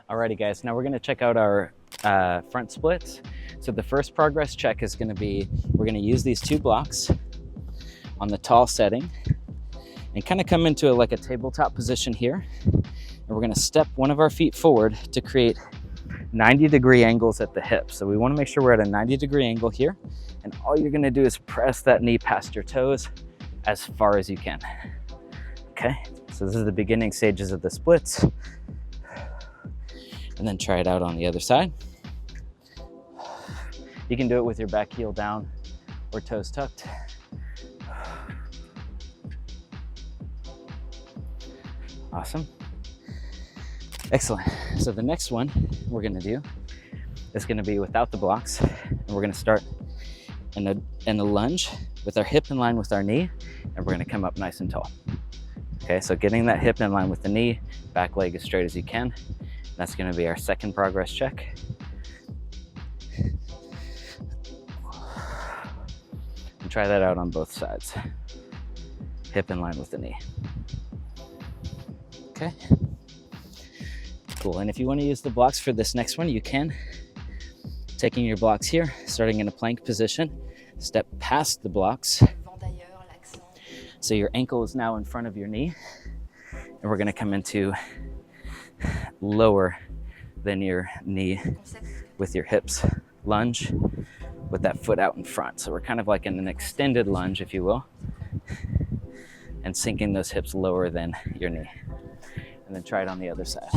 Alrighty guys, now we're gonna check out our front splits. So the first progress check is gonna be, we're gonna use these 2 blocks on the tall setting and kind of come into like a tabletop position here. And we're gonna step one of our feet forward to create 90-degree angles at the hips. So we wanna make sure we're at a 90-degree angle here. And all you're gonna do is press that knee past your toes as far as you can. Okay, so this is the beginning stages of the splits. And then try it out on the other side. You can do it with your back heel down or toes tucked. Awesome. Excellent. So the next one we're gonna do is gonna be without the blocks. And we're gonna start in a lunge with our hip in line with our knee, and we're gonna come up nice and tall. Okay, so getting that hip in line with the knee, back leg as straight as you can. That's gonna be our second progress check. And try that out on both sides. Hip in line with the knee. Okay. Cool, and if you wanna use the blocks for this next one, you can. Taking your blocks here, starting in a plank position, step past the blocks. So your ankle is now in front of your knee, and we're gonna come into lower than your knee with your hips lunge with that foot out in front. So we're kind of like in an extended lunge, if you will, and sinking those hips lower than your knee. And then try it on the other side.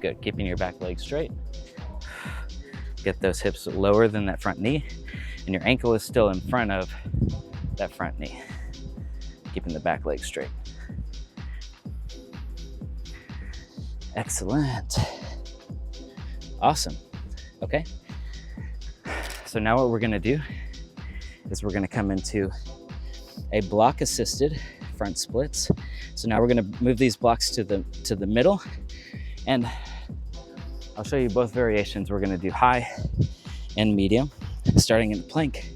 Good, keeping your back leg straight. Get those hips lower than that front knee, and your ankle is still in front of that front knee. Keeping the back leg straight. Excellent. Awesome. Okay. So now what we're gonna do is we're gonna come into a block assisted front splits. So now we're gonna move these blocks to the middle, and I'll show you both variations. We're gonna do high and medium, starting in the plank,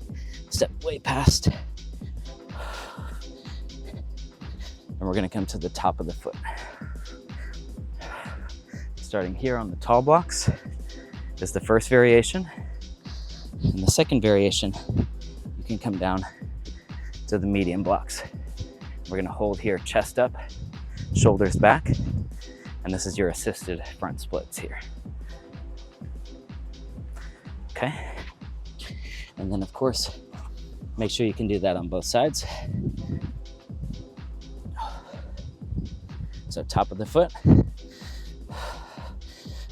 step way past, and we're gonna come to the top of the foot. Starting here on the tall blocks is the first variation. And the second variation, you can come down to the medium blocks. We're gonna hold here, chest up, shoulders back, and this is your assisted front splits here. Okay. And then of course, make sure you can do that on both sides. So top of the foot,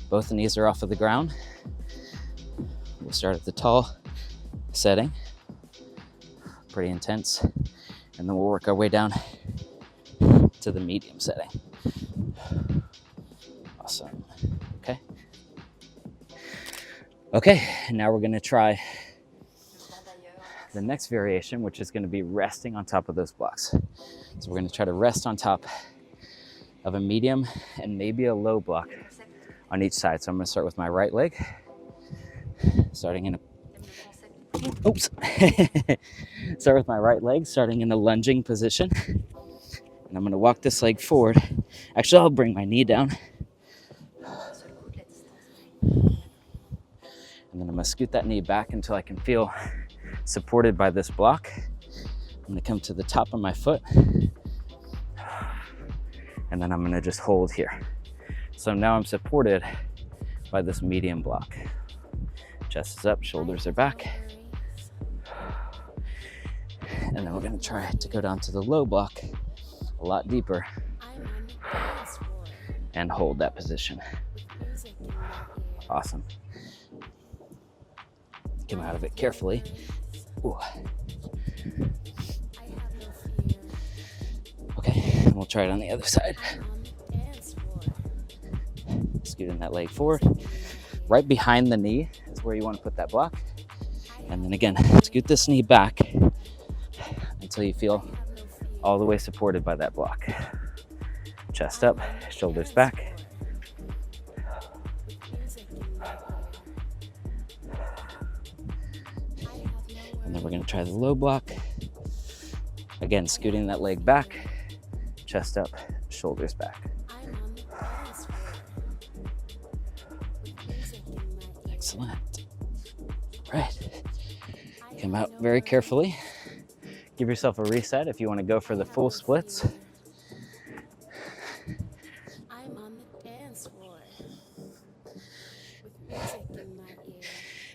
both the knees are off of the ground. We'll start at the tall setting, pretty intense, and then we'll work our way down to the medium setting. Awesome, okay. Okay, now we're gonna try the next variation, which is gonna be resting on top of those blocks. So we're gonna try to rest on top of a medium and maybe a low block on each side. So I'm gonna start with my right leg, starting in a, oops. Start with my right leg, starting in a lunging position. And I'm gonna walk this leg forward. Actually, I'll bring my knee down. And then I'm gonna scoot that knee back until I can feel supported by this block. I'm gonna come to the top of my foot. And then I'm gonna just hold here. So now I'm supported by this medium block. Chest is up, shoulders are back. And then we're gonna try to go down to the low block a lot deeper and hold that position. Awesome. Come out of it carefully. Ooh. Okay, and we'll try it on the other side. Scooting that leg forward. Right behind the knee is where you want to put that block. And then again, scoot this knee back until you feel all the way supported by that block. Chest up, shoulders back. And then we're going to try the low block. Again, scooting that leg back chest up, shoulders back. Excellent. Right. Come out very carefully. Give yourself a reset if you want to go for the full splits. I'm on the dance floor with music in my ear.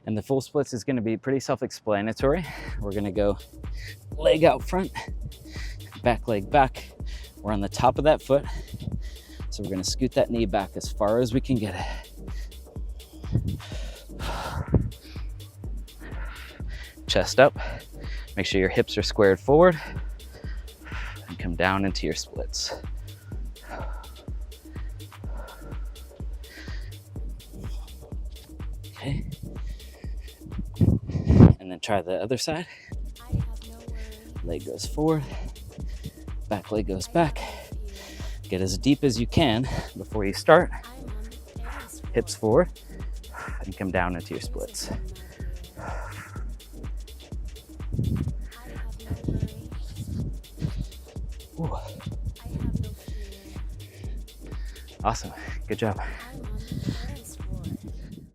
And the full splits is going to be pretty self-explanatory. We're going to go leg out front, back leg back. We're on the top of that foot. So we're going to scoot that knee back as far as we can get it. Chest up. Make sure your hips are squared forward and come down into your splits. Okay. And then try the other side. Leg goes forward, back leg goes back. Get as deep as you can before you start. Hips forward and come down into your splits. Ooh. Awesome. Good job.